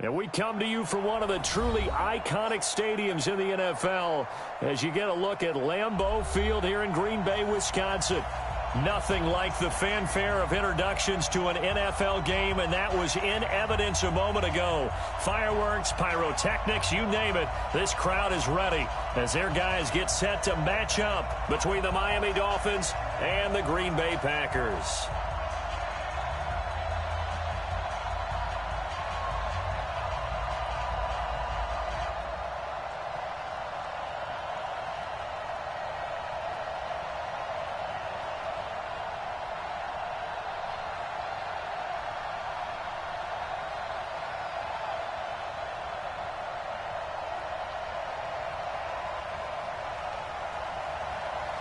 And we come to you from one of the truly iconic stadiums in the NFL as you get a look at Lambeau Field here in Green Bay, Wisconsin. Nothing like the fanfare of introductions to an NFL game, and that was in evidence a moment ago. Fireworks, pyrotechnics, you name it, this crowd is ready as their guys get set to match up between the Miami Dolphins and the Green Bay Packers.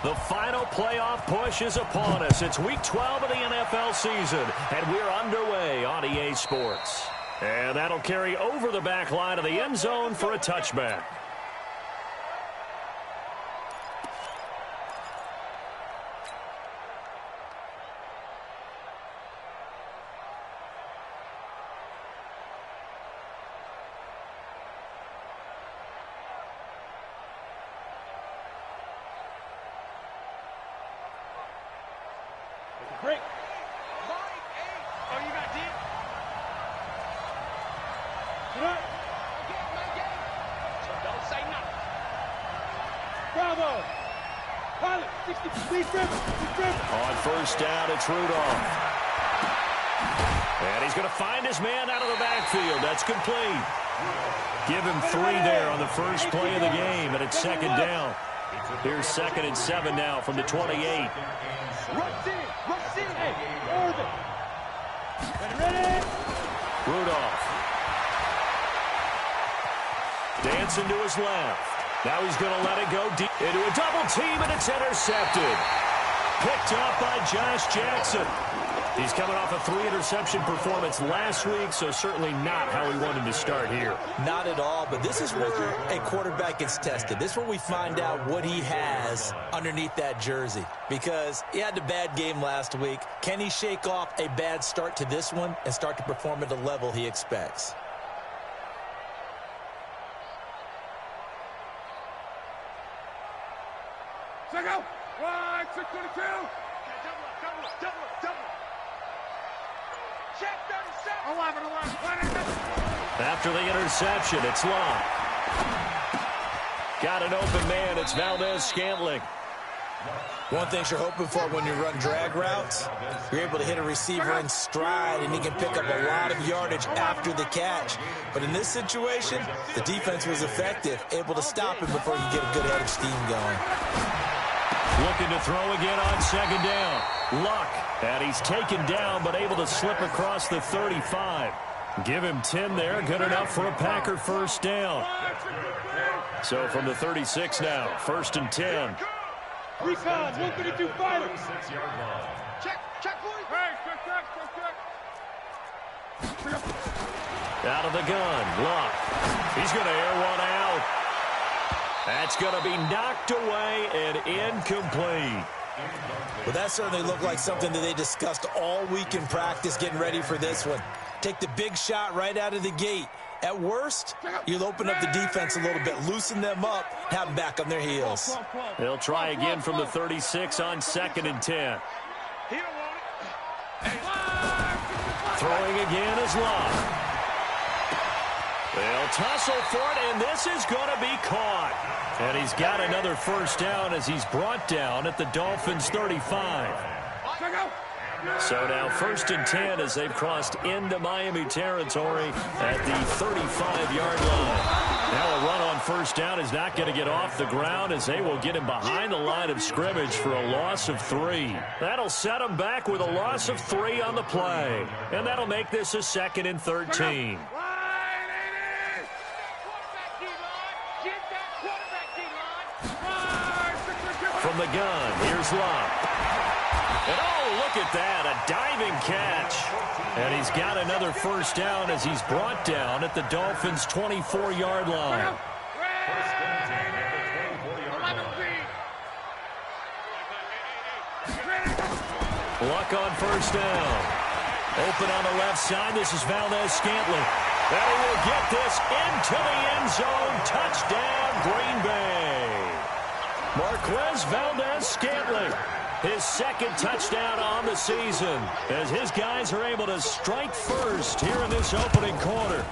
The final playoff push is upon us. It's Week 12 of the NFL season, and we're underway on EA Sports. And that'll carry over the back line of the end zone for a touchback. Break. Oh, you got deep? Get up. So don't say nothing. Bravo. Pilot, 60, please driven. On first down, it's Rudolph. And he's going to find his man out of the backfield. That's complete. Give him 3 there on the first play of the game, and it's second down. Here's 2nd and 7 now from the 28. Rudolph. Dancing to his left. Now he's going to let it go deep into a double team, and it's intercepted. Picked up by Josh Jackson. He's coming off a 3-interception performance last week, so certainly not how he wanted to start here. Not at all, but this is where a quarterback gets tested. This is where we find out what he has underneath that jersey, because he had a bad game last week. Can he shake off a bad start to this one and start to perform at the level he expects? Check out. 622. Double. Check 37. 11. After the interception, it's Long. Got an open man. It's Valdez-Scantling. One thing you're hoping for when you run drag routes, you're able to hit a receiver in stride, and he can pick up a lot of yardage after the catch. But in this situation, the defense was effective, able to stop him before you get a good head of steam going. Looking to throw again on second down. Luck, and he's taken down but able to slip across the 35. Give him 10 there, good enough for a Packer first down. So from the 36 now, 1st and 10. Recon, 132 fighter. Check, boys. Hey, check. Out of the gun, Luck. He's going to air one out. That's going to be knocked away and incomplete. Well, that certainly looked like something that they discussed all week in practice getting ready for this one. Take the big shot right out of the gate. At worst, you'll open up the defense a little bit, loosen them up, have them back on their heels. They'll try again from the 36 on 2nd and 10. Throwing again is Long. They'll tussle for it, and this is going to be caught. And he's got another first down as he's brought down at the Dolphins' 35. So now 1st and 10 as they've crossed into Miami territory at the 35-yard line. Now a run on first down is not going to get off the ground as they will get him behind the line of scrimmage for a loss of 3. That'll set him back with a loss of 3 on the play. And that'll make this a 2nd and 13. From the gun, here's Love. And oh, look at that, a diving catch. And he's got another first down as he's brought down at the Dolphins' 24-yard line. Luck on first down. Open on the left side, this is Valdez-Scantling. And he will get this into the end zone. Touchdown, Green Bay. Marquez Valdez-Scantling, his second touchdown on the season, as his guys are able to strike first here in this opening quarter.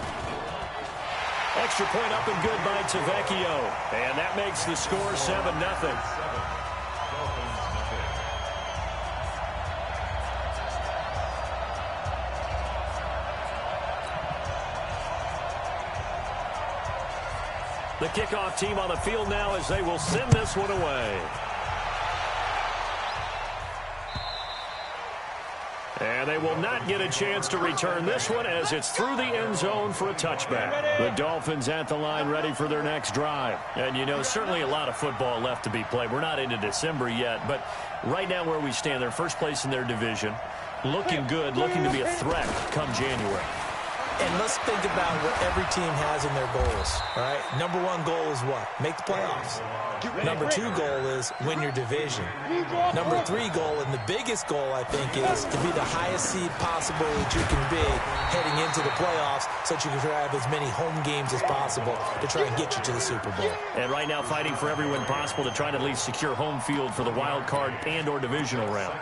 Extra point up and good by Tavecchio. And that makes the score 7-0. The kickoff team on the field now as they will send this one away. And they will not get a chance to return this one as it's through the end zone for a touchback. The Dolphins at the line ready for their next drive. And, you know, certainly a lot of football left to be played. We're not into December yet, but right now where we stand, they're first place in their division. Looking good, looking to be a threat come January. And let's think about what every team has in their goals, all right? Number one goal is what? Make the playoffs. Number two goal is win your division. Number three goal, and the biggest goal, I think, is to be the highest seed possible that you can be heading into the playoffs so that you can have as many home games as possible to try and get you to the Super Bowl. And right now fighting for every win possible to try to at least secure home field for the wild card and or divisional round.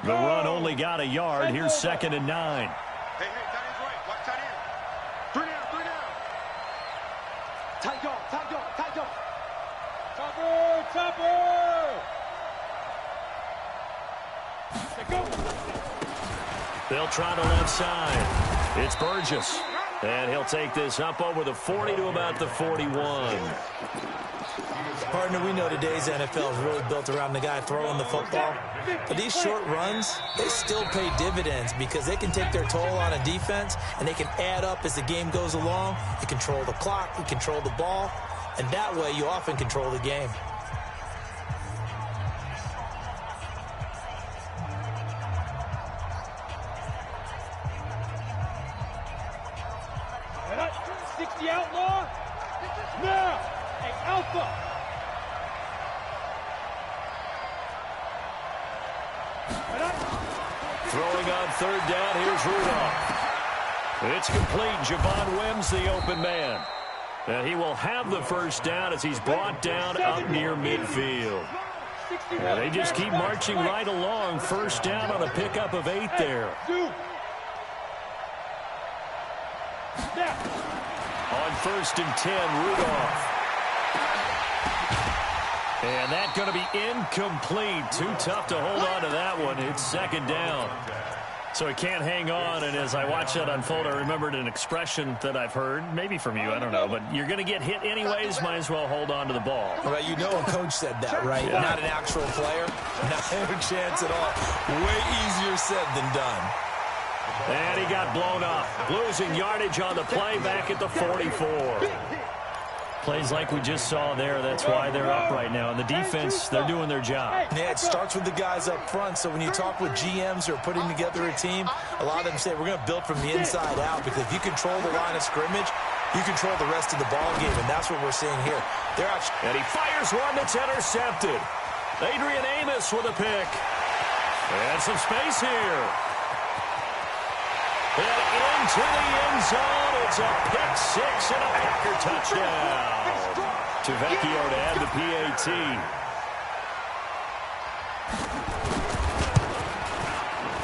The run only got a yard. Here's 2nd and 9. Hey, tight end's right. Watch tight end. 3 down, 3 down. Tight go, tight go, tight go. Topper, topper. Go. They'll try the left side. It's Burgess. And he'll take this up over the 40 to about the 41. Partner, we know today's NFL is really built around the guy throwing the football. But these short runs, they still pay dividends because they can take their toll on a defense and they can add up as the game goes along. You control the clock, you control the ball, and that way you often control the game. Right, 60 outlaw. Now, hey, Alpha. Throwing on 3rd down, here's Rudolph. It's complete. Javon Wims, the open man. And he will have the first down as he's brought down up near midfield. And they just keep marching right along. First down on a pickup of 8 there. On 1st and 10, Rudolph. And that's going to be incomplete. Too tough to hold on to that one. It's 2nd down. So he can't hang on, and as I watch that unfold, I remembered an expression that I've heard, maybe from you, I don't know, but you're going to get hit anyways, might as well hold on to the ball. Well, you know a coach said that, right? Yeah. Not an actual player. Not a chance at all. Way easier said than done. And he got blown up. Losing yardage on the play back at the 44. Plays like we just saw there. That's why they're up right now. And the defense, they're doing their job. Yeah, it starts with the guys up front. So when you talk with GMs who are putting together a team, a lot of them say we're going to build from the inside out because if you control the line of scrimmage, you control the rest of the ball game, and that's what we're seeing here. They're out. And he fires one that's intercepted. Adrian Amos with a pick. And some space here. And into the end zone. It's a pick 6 and a Packer touchdown. Tavecchio to add the PAT.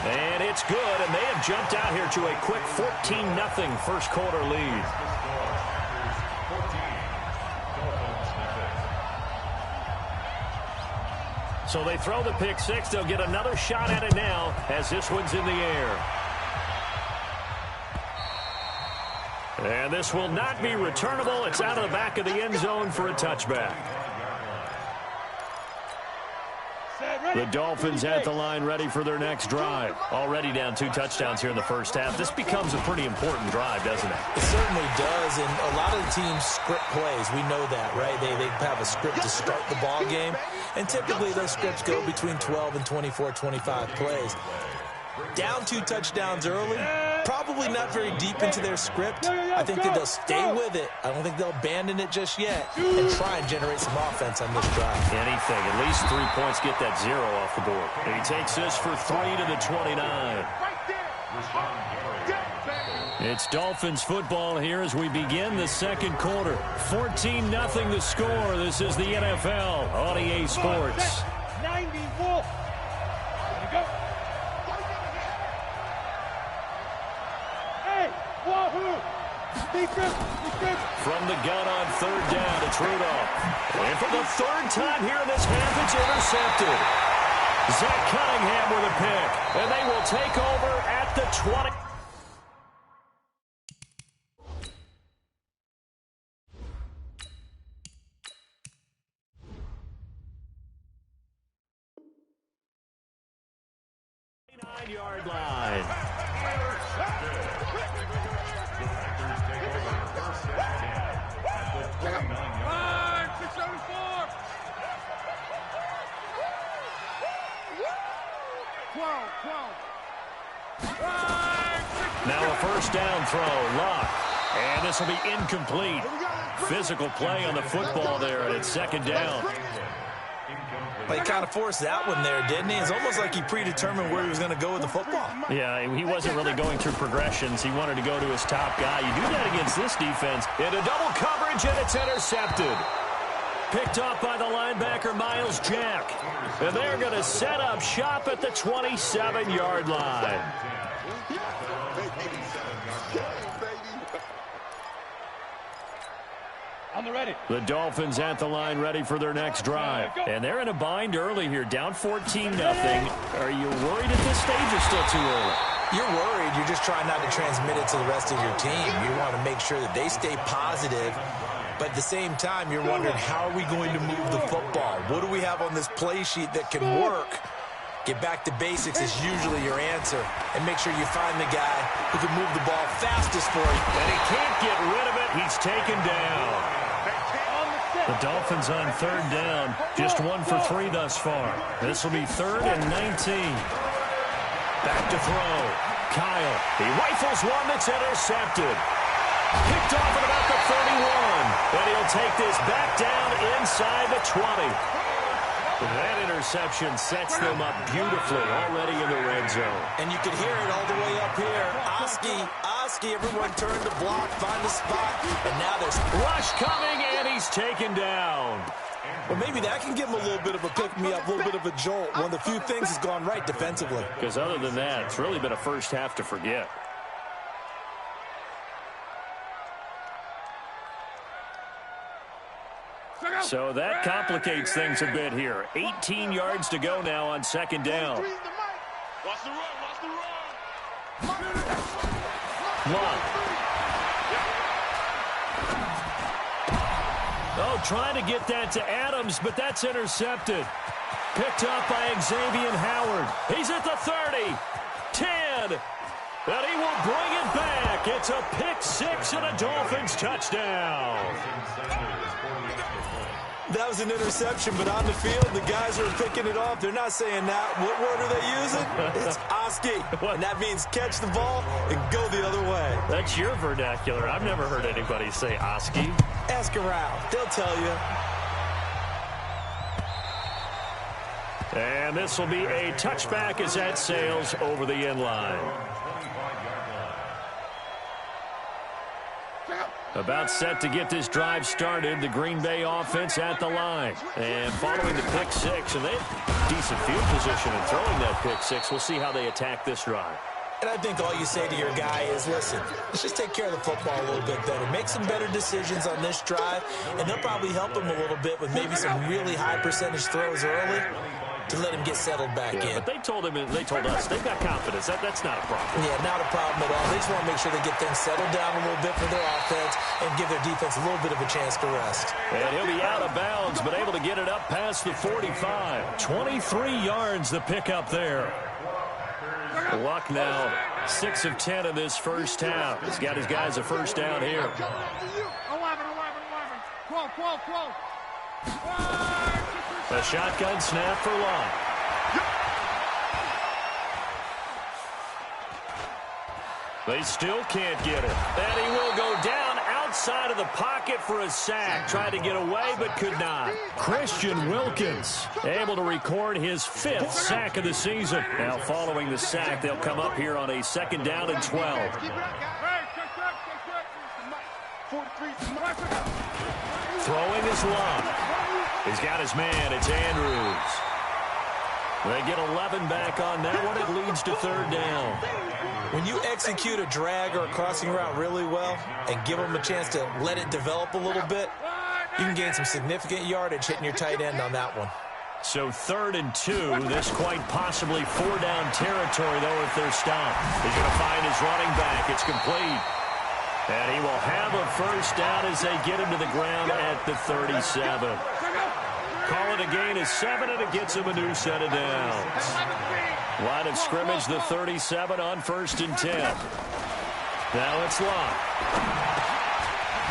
And it's good, and they have jumped out here to a quick 14-0 first quarter lead. So they throw the pick 6. They'll get another shot at it now as this one's in the air. And this will not be returnable. It's out of the back of the end zone for a touchback. The Dolphins at the line ready for their next drive. Already down 2 touchdowns here in the first half. This becomes a pretty important drive, doesn't it? It certainly does, and a lot of the teams script plays. We know that, right? They have a script to start the ball game, and typically those scripts go between 12 and 24, 25 plays. Down 2 touchdowns early, probably not very deep into their script. I think that they'll stay with it. I don't think they'll abandon it just yet and try and generate some offense on this drive. Anything. At least 3 points, get that 0 off the board. And he takes this for 3 to the 29. Right there. It's Dolphins football here as we begin the second quarter. 14-0 the score. This is the NFL on EA Sports. 90 Wolf. There you go. Hey, wahoo! From the gun on third down, it's Rudolph. And for the third time here in this half, it's intercepted. Zach Cunningham with a pick. And they will take over at the 20. Yard line. Now a first down throw, Lock. And this will be incomplete. Physical play on the football there, and it's second down. Well, he kind of forced that one there, didn't he? It's almost like he predetermined where he was going to go with the football. Yeah, he wasn't really going through progressions. He wanted to go to his top guy. You do that against this defense. Into double coverage, and it's intercepted. Picked off by the linebacker, Miles Jack. And they're going to set up shop at the 27-yard line. On the ready. The Dolphins at the line ready for their next drive. And they're in a bind early here, down 14-0. Are you worried at this stage or still too early? You're worried. You're just trying not to transmit it to the rest of your team. You want to make sure that they stay positive. But at the same time, you're wondering, how are we going to move the football? What do we have on this play sheet that can work? Get back to basics is usually your answer. And make sure you find the guy who can move the ball fastest for you. And he can't get rid of it. He's taken down. The Dolphins on third down. Just 1 for 3 thus far. This will be 3rd and 19. Back to throw. Kyle. He rifles one that's intercepted. Picked off at about the 31. And he'll take this back down inside the 20. That interception sets them up beautifully already in the red zone. And you can hear it all the way up here. Oski, everyone turn to block, find a spot, and now there's rush coming, and he's taken down. Well, maybe that can give him a little bit of a pick-me-up, a little bit of a jolt. One of the few things has gone right defensively. Because other than that, it's really been a first half to forget. So that complicates things a bit here. 18 yards to go now on second down. Watch the run, watch the run. One. Oh, trying to get that to Adams, but that's intercepted. Picked up by Xavier Howard. He's at the 30. 10. And he will bring it back. It's a pick six and a Dolphins touchdown. That was an interception, but on the field, the guys who are picking it off, they're not saying that. What word are they using? It's Oski. And that means catch the ball and go the other way. That's your vernacular. I've never heard anybody say Oski. Ask around. They'll tell you. And this will be a touchback as that sails over the end line. About set to get this drive started, the Green Bay offense at the line. And following the pick six, and they have decent field position in throwing that pick six. We'll see how they attack this drive. And I think all you say to your guy is, listen, let's just take care of the football a little bit better. Make some better decisions on this drive, and they'll probably help him a little bit with maybe some really high percentage throws early to let him get settled back in. But they told us they've got confidence. That's not a problem. Yeah, not a problem at all. They just want to make sure they get things settled down a little bit for their offense and give their defense a little bit of a chance to rest. And he'll be out of bounds, but able to get it up past the 45. 23 yards the pickup there. Luck now 6 of 10 in this first half. He's got his guys a first down here. 11. 12. A shotgun snap for Long. They still can't get it. And he will go down outside of the pocket for a sack. Tried to get away, but could not. Christian Wilkins able to record his 5th sack of the season. Now, following the sack, they'll come up here on a 2nd down and 12. Throwing is Love. He's got his man. It's Andrews. They get 11 back on that one. It leads to 3rd down. When you execute a drag or a crossing route really well and give them a chance to let it develop a little bit, you can gain some significant yardage hitting your tight end on that one. So 3rd and 2. This quite possibly 4-down territory, though, if they're stopped. He's going to find his running back. It's complete. And he will have a 1st down as they get him to the ground at the 37. Call it a gain of 7, and it gets him a new set of downs. Line of scrimmage, the 37 on 1st and 10. Now it's Locke.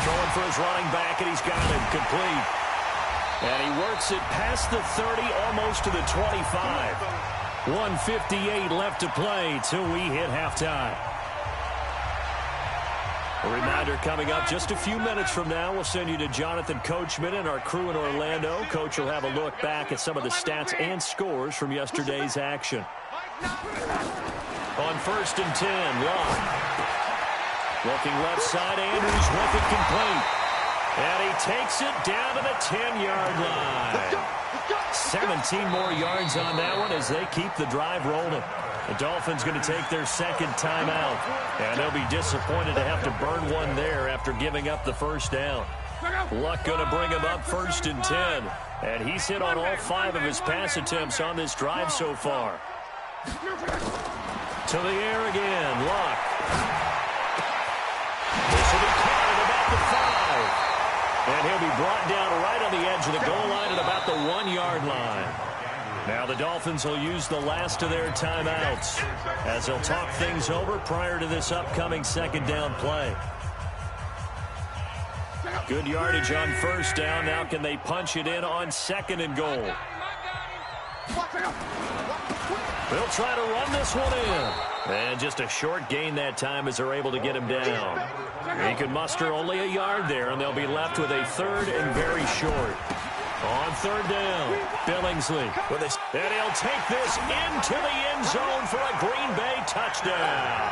Throwing for his running back, and he's got him complete. And he works it past the 30, almost to the 25. 1:58 left to play till we hit halftime. A reminder coming up just a few minutes from now. We'll send you to Jonathan Coachman and our crew in Orlando. Coach will have a look back at some of the stats and scores from yesterday's action. On 1st and 10, Locke. Looking left side, Andrews with it complete. And he takes it down to the 10-yard line. 17 more yards on that one as they keep the drive rolling. The Dolphins going to take their 2nd timeout. And they'll be disappointed to have to burn one there after giving up the 1st down. Luck going to bring him up 1st and 10. And he's hit on all 5 of his pass attempts on this drive so far. To the air again, Luck. This will be caught at about the 5. And he'll be brought down right on the edge of the goal line at about the 1-yard line. Now the Dolphins will use the last of their timeouts as they'll talk things over prior to this upcoming 2nd down play. Good yardage on 1st down. Now can they punch it in on 2nd and goal? They'll try to run this one in. And just a short gain that time as they're able to get him down. He could muster only a yard there, and they'll be left with a 3rd and very short. On 3rd down, Billingsley. And he'll take this into the end zone for a Green Bay touchdown.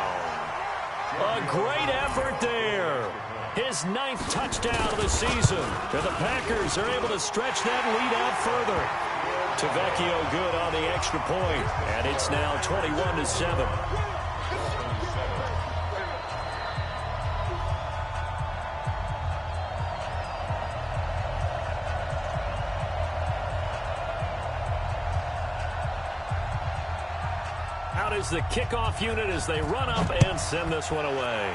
A great effort there. His 9th touchdown of the season. And the Packers are able to stretch that lead out further. Tavecchio good on the extra point, and it's now 21-7. Out is the kickoff unit as they run up and send this one away.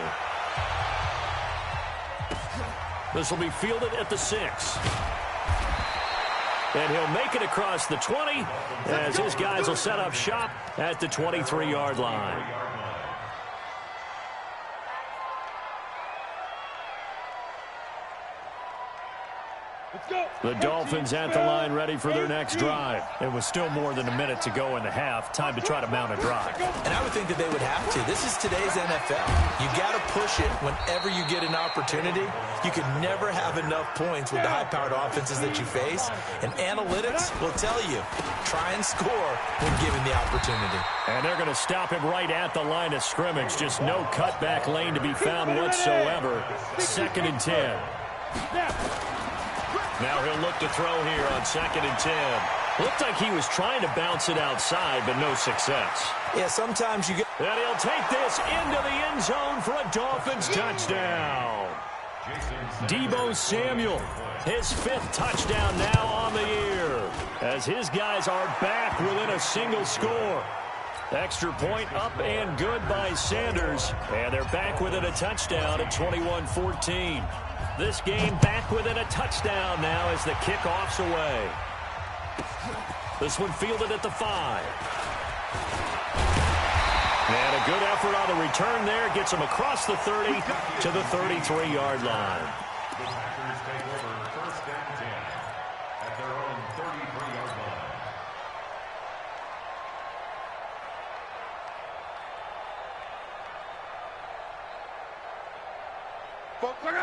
This will be fielded at the 6. And he'll make it across the 20 as his guys will set up shop at the 23-yard line. The Dolphins at the line ready for their next drive. It was still more than a minute to go in the half. Time to try to mount a drive. And I would think that they would have to. This is today's NFL. You got to push it whenever you get an opportunity. You can never have enough points with the high-powered offenses that you face. And analytics will tell you, try and score when given the opportunity. And they're going to stop him right at the line of scrimmage. Just no cutback lane to be found whatsoever. 2nd and 10. Now he'll look to throw here on 2nd and 10. Looked like he was trying to bounce it outside, but no success. Yeah, sometimes you get... And he'll take this into the end zone for a Dolphins touchdown. Deebo Samuel, his 5th touchdown now on the year, as his guys are back within a single score. Extra point up and good by Sanders, and they're back within a touchdown at 21-14. This game back within a touchdown now as the kickoff's away. This one fielded at the 5. And a good effort on the return there. Gets him across the 30 to the 33-yard line. The Packers take over 1st and 10 at their own 33-yard line.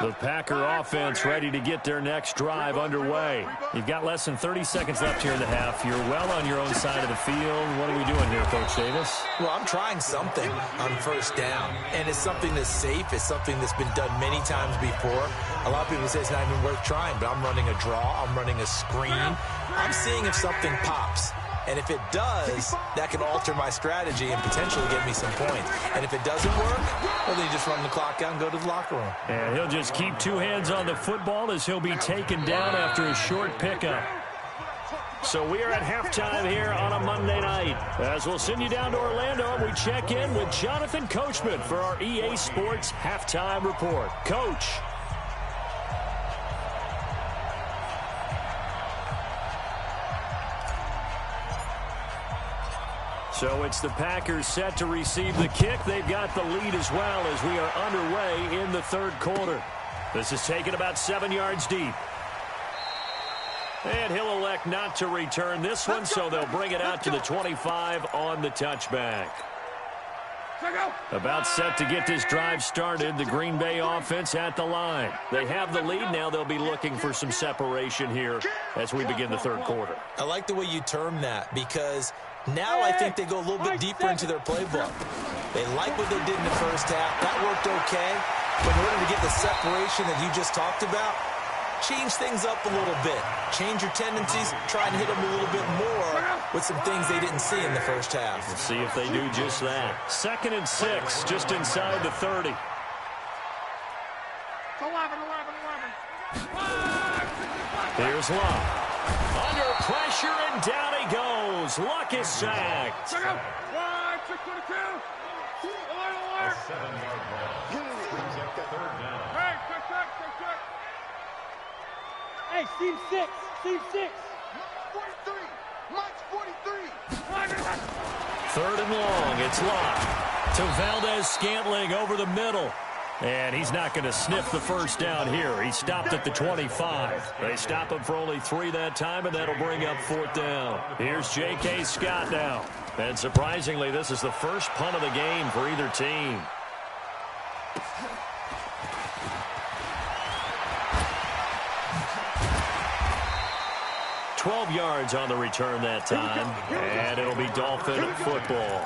The Packer offense ready to get their next drive underway. You've got less than 30 seconds left here in the half. You're well on your own side of the field. What are we doing here, Coach Davis? Well, I'm trying something on first down, and it's something that's safe. It's something that's been done many times before. A lot of people say it's not even worth trying, but I'm running a draw. I'm running a screen. I'm seeing if something pops. And if it does, that can alter my strategy and potentially get me some points. And if it doesn't work, well, then you just run the clock out and go to the locker room. And he'll just keep two hands on the football as he'll be taken down after a short pickup. So we are at halftime here on a Monday night. As we'll send you down to Orlando, and we check in with Jonathan Coachman for our EA Sports Halftime Report. Coach. So it's the Packers set to receive the kick. They've got the lead as well as we are underway in the third quarter. This is taken about 7 yards deep. And he'll elect not to return this one, so they'll bring it out to the 25 on the touchback. About set to get this drive started, the Green Bay offense at the line. They have the lead. Now they'll be looking for some separation here as we begin the third quarter. I like the way you term that because now I think they go a little bit deeper into their playbook. They like what they did in the first half. That worked okay. But in order to get the separation that you just talked about, change things up a little bit. Change your tendencies. Try and hit them a little bit more with some things they didn't see in the first half. We'll see if they do just that. 2nd and 6, just inside the 30. 11. Here's Luck. Under pressure, and down he goes. Luck is sacked. 1, 622. A 7-yard ball. Brings up the third down. Hey, check. Hey, Steve 6. Steve 6. 43. Mike's 43. 3rd and long. It's Luck to Valdez-Scantling over the middle. And he's not going to sniff the first down here. He stopped at the 25. They stop him for only 3 that time, and that'll bring up 4th down. Here's J.K. Scott now. And surprisingly, this is the first punt of the game for either team. "12 yards on the return that time, and it'll be Dolphin football.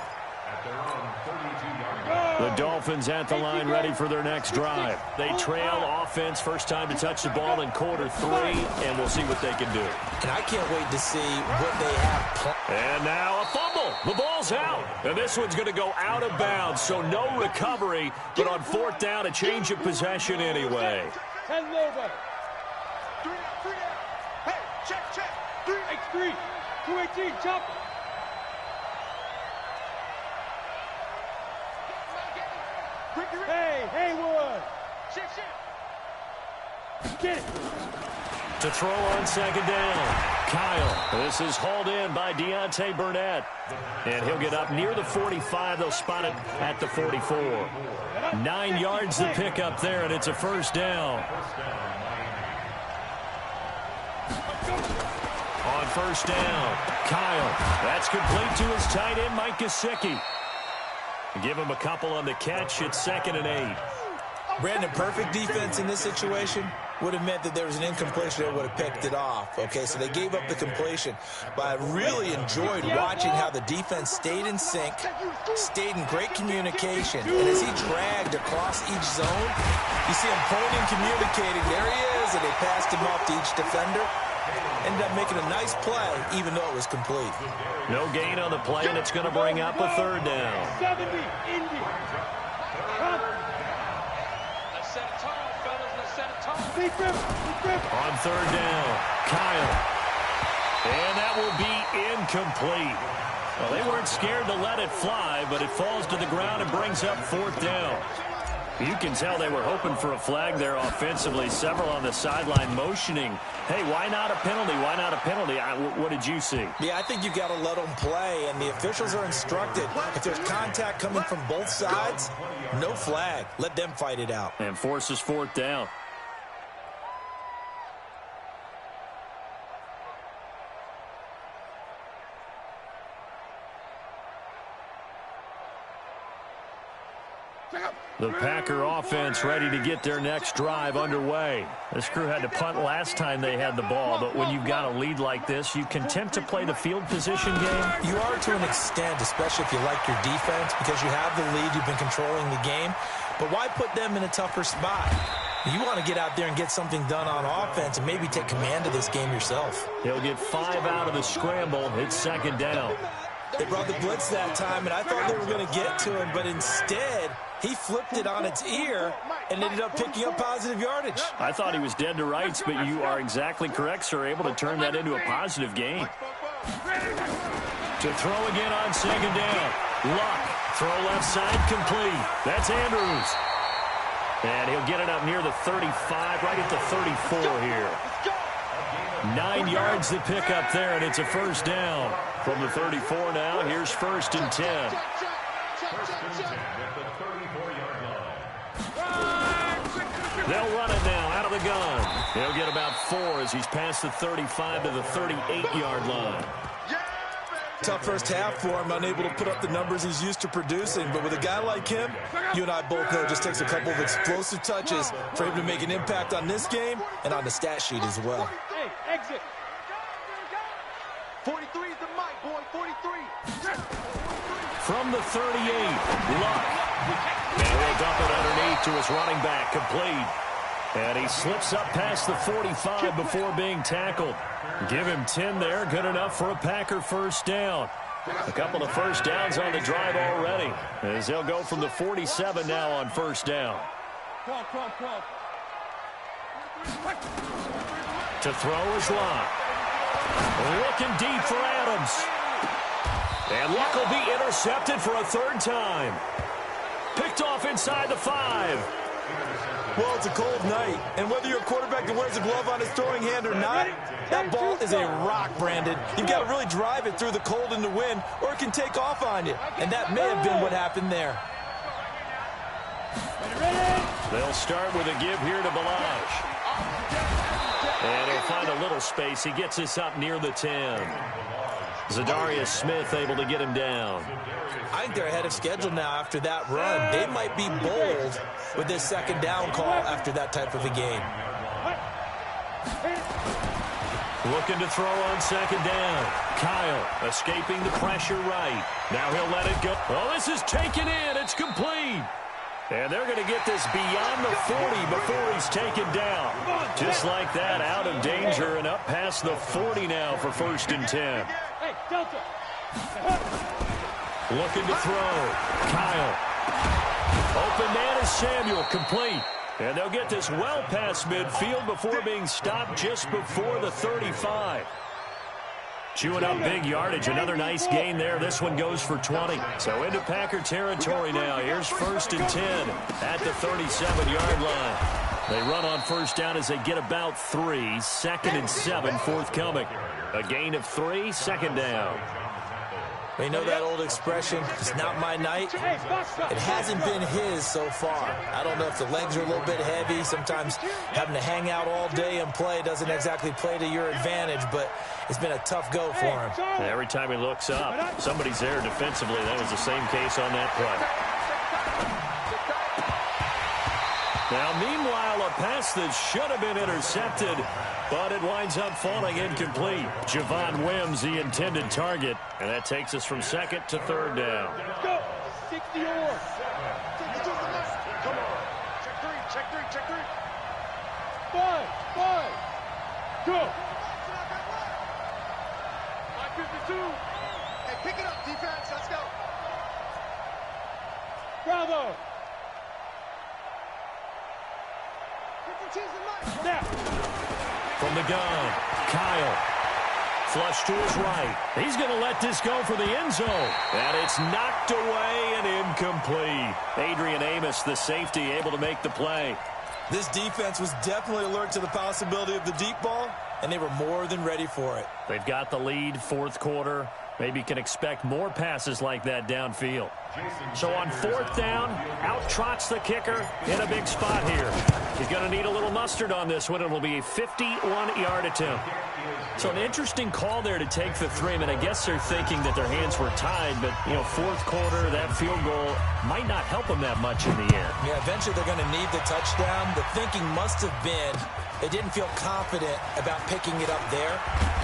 The Dolphins at the line ready for their next drive. They trail offense, first time to touch the ball in quarter 3, and we'll see what they can do. And I can't wait to see what they have. And now a fumble. The ball's out. And this one's going to go out of bounds, so no recovery, but on 4th down, a change of possession anyway. 10 over. 3 down. Hey, check. 3. 218, jump. Hey, Haywood. Get it. To throw on 2nd down. Kyle. This is hauled in by Deontay Burnett. And he'll get up near the 45. They'll spot it at the 44. 9 yards to pick up there, and it's a first down. On 1st down, Kyle. That's complete to his tight end, Mike Gesicki. Give him a couple on the catch. It's 2nd and 8. Brandon, perfect defense in this situation would have meant that there was an incompletion that would have picked it off. Okay, so they gave up the completion. But I really enjoyed watching how the defense stayed in sync, stayed in great communication. And as he dragged across each zone, you see him pointing, communicating. There he is, and they passed him off to each defender. Ended up making a nice play, even though it was complete. No gain on the play, and it's going to bring up a 3rd down. 70, Indy. Let's set a tone, fellas. Let's set a tone. Deep grip. On 3rd down, Kyle. And that will be incomplete. Well, they weren't scared to let it fly, but it falls to the ground and brings up 4th down. You can tell they were hoping for a flag there offensively. Several on the sideline motioning, hey, why not a penalty? Why not a penalty? What did you see? Yeah, I think you've got to let them play, and the officials are instructed. If there's contact coming from both sides, no flag. Let them fight it out. And forces 4th down. The Packer offense ready to get their next drive underway. This crew had to punt last time they had the ball, but when you've got a lead like this, you content to play the field position game? You are to an extent, especially if you like your defense, because you have the lead, you've been controlling the game. But why put them in a tougher spot? You want to get out there and get something done on offense and maybe take command of this game yourself. He'll get 5 out of the scramble. It's second down. They brought the blitz that time, and I thought they were going to get to him, but instead, he flipped it on its ear and ended up picking up positive yardage. I thought he was dead to rights, but you are exactly correct, sir. Able to turn that into a positive gain. To throw again on second down. Luck. Throw left side complete. That's Andrews. And he'll get it up near the 35, right at the 34 here. 9 yards to pick up there, and it's a first down. From the 34 now, here's 1st and 10. They'll run it now out of the gun. He'll get about 4 as he's past the 35 to the 38-yard line. Tough first half for him, unable to put up the numbers he's used to producing. But with a guy like him, you and I both know it just takes a couple of explosive touches for him to make an impact on this game and on the stat sheet as well. Hey, exit. 43 is the mic, boy, 43. From the 38, Luck. And he'll dump it underneath to his running back, complete. And he slips up past the 45 before being tackled. Give him 10 there, good enough for a Packer first down. A couple of first downs on the drive already, as they'll go from the 47 now on first down. To throw is Luck. Looking deep for Adams. And Luck will be intercepted for a 3rd time. Picked off inside the 5. Well, it's a cold night, and whether you're a quarterback that wears a glove on his throwing hand or not, that ball is a rock, Brandon. You've got to really drive it through the cold and the wind, or it can take off on you, and that may have been what happened there. They'll start with a give here to Balaj. And he'll find a little space. He gets us up near the 10. Zadarius Smith able to get him down. I think they're ahead of schedule now after that run. They might be bold with this second down call after that type of a game. Looking to throw on second down. Kyle escaping the pressure right. Now he'll let it go. Oh, this is taken in. It's complete. And they're going to get this beyond the 40 before he's taken down. Just like that, out of danger and up past the 40 now for 1st and 10. Hey, Delta. Looking to throw. Kyle. Open man is Samuel, complete. And they'll get this well past midfield before being stopped just before the 35. Chewing up big yardage. Another nice gain there. This one goes for 20. So into Packer territory now. Here's 1st and 10 at the 37-yard line. They run on first down as they get about 3. 2nd and 7 forthcoming. A gain of 3, 2nd down. You know that old expression, it's not my night. It hasn't been his so far. I don't know if the legs are a little bit heavy. Sometimes having to hang out all day and play doesn't exactly play to your advantage, but it's been a tough go for him. Every time he looks up, somebody's there defensively. That was the same case on that play. Now, meanwhile, a pass that should have been intercepted, but it winds up falling incomplete. Javon Wims, the intended target, and that takes us from 2nd to 3rd down. Go. 60 or. Come on. Check three. 5. Go. 5:52. Hey, pick it up, defense. Let's go. Bravo. Snap. From the gun, Kyle. Flush to his right. He's going to let this go for the end zone. And it's knocked away and incomplete. Adrian Amos, the safety, able to make the play. This defense was definitely alert to the possibility of the deep ball, and they were more than ready for it. They've got the lead, 4th quarter. Maybe can expect more passes like that downfield. So on 4th down, out trots the kicker in a big spot here. He's going to need a little mustard on this one. It'll be a 51-yard attempt. So an interesting call there to take the 3. I mean, I guess they're thinking that their hands were tied, but, you know, 4th quarter, that field goal might not help them that much in the end. Yeah, eventually they're going to need the touchdown. The thinking must have been they didn't feel confident about picking it up there,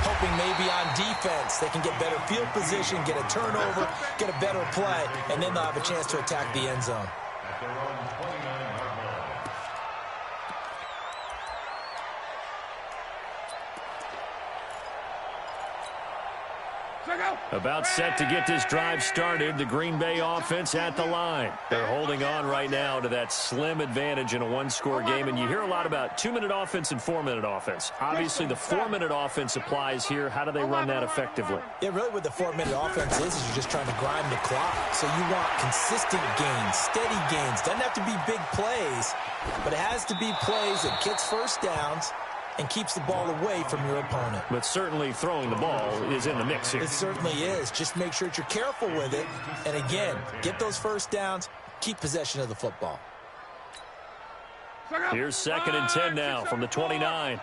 hoping maybe on defense they can get better field position, get a turnover, get a better play, and then they'll have a chance to attack the end zone. At their own 29-yard line. About set to get this drive started. The Green Bay offense at the line. They're holding on right now to that slim advantage in a one-score game. And you hear a lot about 2-minute offense and 4-minute offense. Obviously, the 4-minute offense applies here. How do they run that effectively? Yeah, really what the 4-minute offense is you're just trying to grind the clock. So you want consistent gains, steady gains. Doesn't have to be big plays, but it has to be plays that gets first downs and keeps the ball away from your opponent. But certainly throwing the ball is in the mix here. It certainly is. Just make sure that you're careful with it. And again, get those first downs, keep possession of the football. Here's 2nd and 10 now from the 29.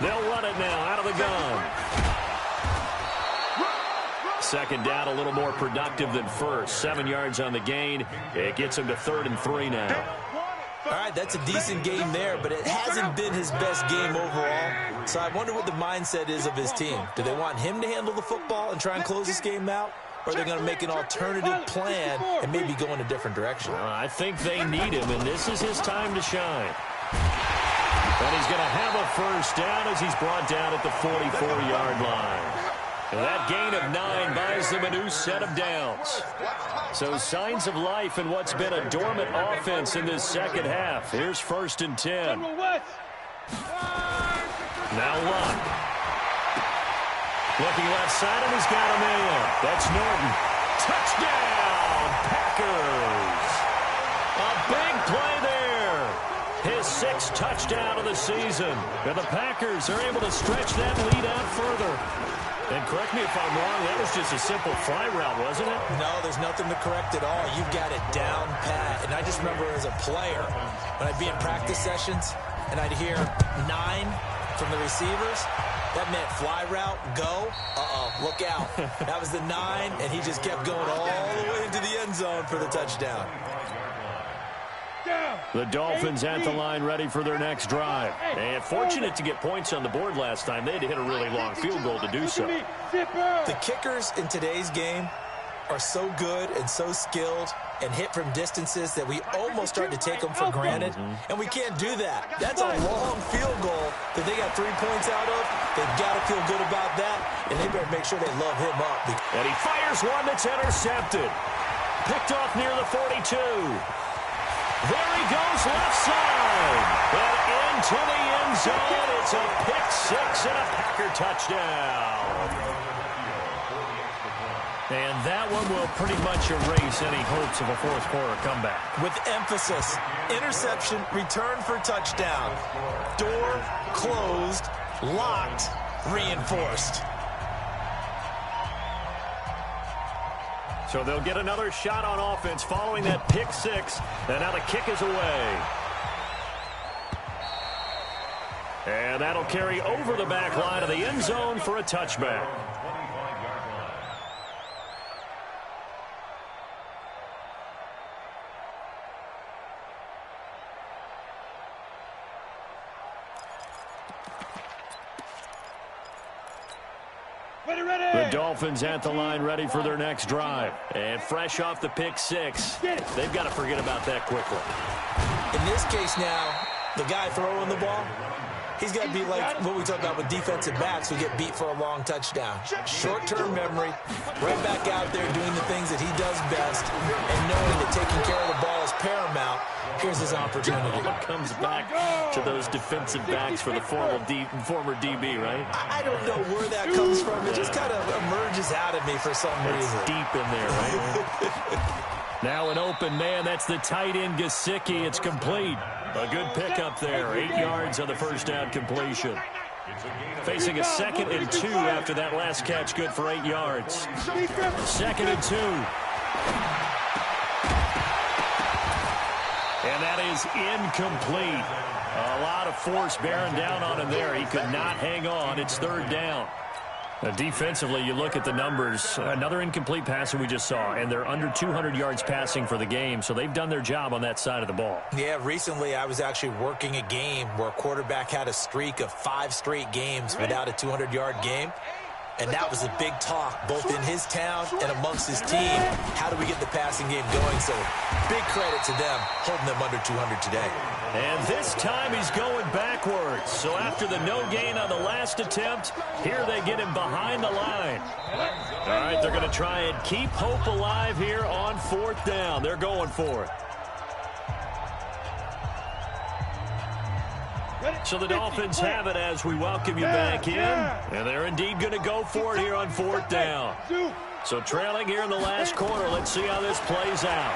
They'll run it now out of the gun. 2nd down, a little more productive than first. 7 yards on the gain. It gets him to 3rd and 3 now. All right, that's a decent game there, but it hasn't been his best game overall. So I wonder what the mindset is of his team. Do they want him to handle the football and try and close this game out? Or are they going to make an alternative plan and maybe go in a different direction? I think they need him, and this is his time to shine. And he's going to have a first down as he's brought down at the 44-yard line. And that gain of 9 buys them a new set of downs. So signs of life in what's been a dormant offense in this second half. Here's 1st and 10. Now Luck. Looking left side, and he's got a man. That's Norton. Touchdown, Packers. A big play there. His 6th touchdown of the season. And the Packers are able to stretch that lead out further. And correct me if I'm wrong, that was just a simple fly route, wasn't it? No, there's nothing to correct at all. You've got it down pat. And I just remember as a player, when I'd be in practice sessions, and I'd hear 9 from the receivers, that meant fly route, go, look out. That was the 9, and he just kept going all the way into the end zone for the touchdown. The Dolphins at the line ready for their next drive. And fortunate to get points on the board last time. They had to hit a really long field goal to do so. The kickers in today's game are so good and so skilled and hit from distances that we almost start to take them for granted. And we can't do that. That's a long field goal that they got 3 points out of. They've got to feel good about that, and they better make sure they love him up. And he fires one that's intercepted. Picked off near the 42. There he goes left side. And into the end zone. It's a pick-6 and a Packer touchdown. And that one will pretty much erase any hopes of a fourth-quarter comeback. With emphasis, interception, return for touchdown. Door closed, locked, reinforced. So they'll get another shot on offense following that pick-6. And now the kick is away. And that'll carry over the back line of the end zone for a touchback. The Dolphins at the line ready for their next drive. And fresh off the pick-6, they've got to forget about that quickly. In this case now, the guy throwing the ball, he's got to be like what we talk about with defensive backs who get beat for a long touchdown. Short-term memory, right back out there doing the things that he does best, and knowing that taking care of the ball is paramount. Here's his opportunity. It comes back to those defensive backs for the former DB, right? I don't know where that comes from. It just kind of emerges out of me for some reason. It's deep in there, right? Now an open man. That's the tight end, Gesicki. It's complete. A good pickup there. 8 yards on the first down completion. Facing a 2nd and 2 after that last catch. Good for 8 yards. 2nd and 2. And that is incomplete. A lot of force bearing down on him there. He could not hang on. It's 3rd down. Defensively, you look at the numbers. Another incomplete pass that we just saw, and they're under 200 yards passing for the game, so they've done their job on that side of the ball. Yeah, recently I was actually working a game where a quarterback had a streak of 5 straight games without a 200-yard game. And that was a big talk, both in his town and amongst his team. How do we get the passing game going? So big credit to them, holding them under 200 today. And this time he's going backwards. So after the no gain on the last attempt, here they get him behind the line. All right, they're going to try and keep hope alive here on 4th down. They're going for it. So the Dolphins have it as we welcome you back in. And they're indeed going to go for it here on 4th down. So trailing here in the last quarter. Let's see how this plays out.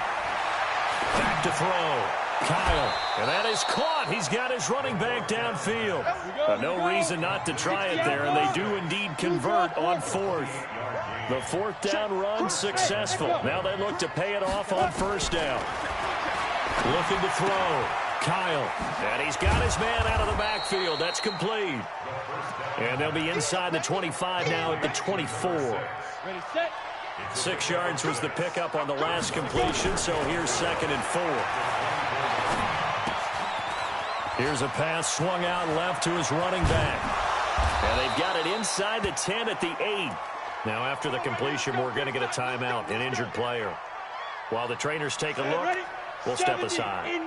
Back to throw. Kyle. And that is caught. He's got his running back downfield. No reason not to try it there. And they do indeed convert on 4th. The 4th down run successful. Now they look to pay it off on 1st down. Looking to throw. Kyle, and he's got his man out of the backfield. That's complete. And they'll be inside the 25 now at the 24. 6 yards was the pickup on the last completion, so here's 2nd and 4. Here's a pass swung out left to his running back. And they've got it inside the 10 at the 8. Now after the completion, we're going to get a timeout, an injured player. While the trainers take a look, we'll step aside.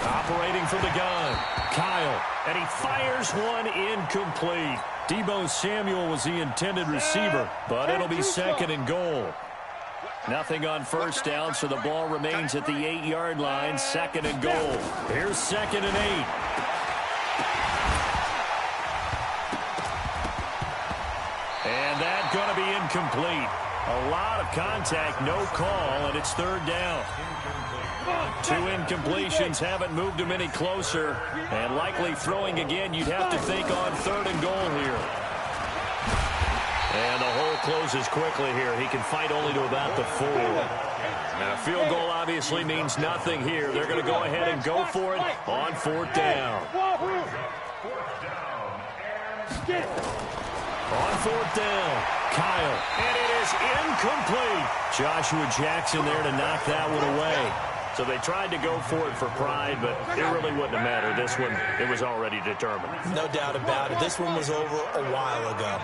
Operating from the gun, Kyle, and he fires one incomplete. Deebo Samuel was the intended receiver, but it'll be 2nd and goal. Nothing on 1st down, so the ball remains at the 8-yard line, 2nd and goal. Here's 2nd and 8. And that's going to be incomplete. A lot of contact, no call, and it's 3rd down. 2 incompletions haven't moved him any closer, and likely throwing again, you'd have to think on 3rd and goal here. And the hole closes quickly here. He can fight only to about the 4. Now, a field goal obviously means nothing here. They're going to go ahead and go for it on 4th down. On 4th down, Kyle, and it is incomplete. Joshua Jackson there to knock that one away. So they tried to go for it for pride, but it really wouldn't have mattered. This one, it was already determined. No doubt about it. This one was over a while ago.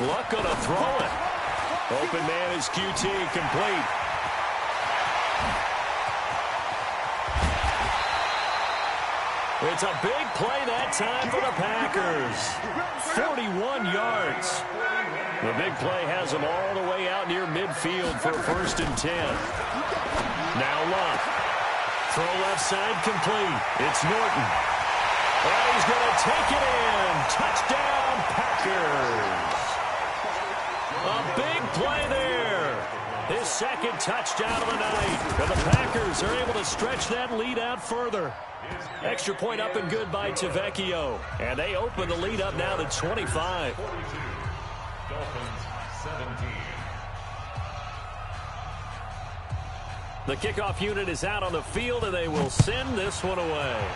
Luck going to throw it. Open man is QT, complete. It's a big play that time for the Packers. 41 yards. The big play has them all the way out near midfield for a 1st and 10. Now Luck. Throw left side complete. It's Norton. And he's going to take it in. Touchdown, Packers. A big play there. His 2nd touchdown of the night. And the Packers are able to stretch that lead out further. Extra point up and good by Tavecchio. And they open the lead up now to 25. 42. Dolphins 17. The kickoff unit is out on the field, and they will send this one away.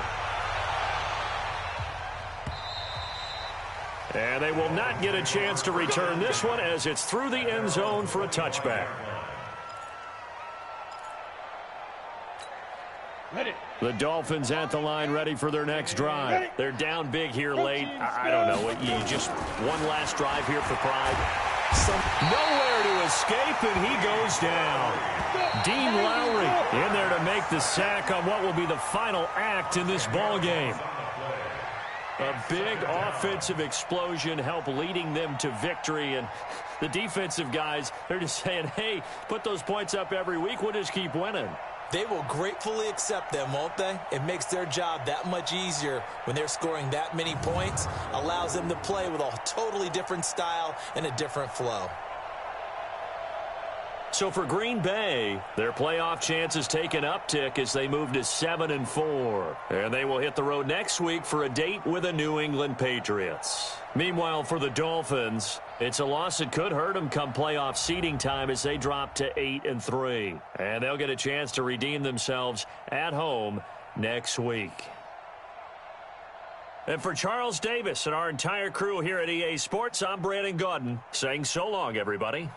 And they will not get a chance to return this one as it's through the end zone for a touchback. The Dolphins at the line ready for their next drive. They're down big here late. I don't know. You just one last drive here for pride. Nowhere to escape, and he goes down. Dean Lowry in there to make the sack on what will be the final act in this ball game. A big offensive explosion help leading them to victory, and the defensive guys, they're just saying, hey, put those points up every week, we'll just keep winning. They will gratefully accept them, won't they? It makes their job that much easier when they're scoring that many points, allows them to play with a totally different style and a different flow. So for Green Bay, their playoff chances take an uptick as they move to 7-4. And they will hit the road next week for a date with the New England Patriots. Meanwhile, for the Dolphins, it's a loss that could hurt them come playoff seeding time as they drop to 8-3. And they'll get a chance to redeem themselves at home next week. And for Charles Davis and our entire crew here at EA Sports, I'm Brandon Gaudin saying so long, everybody.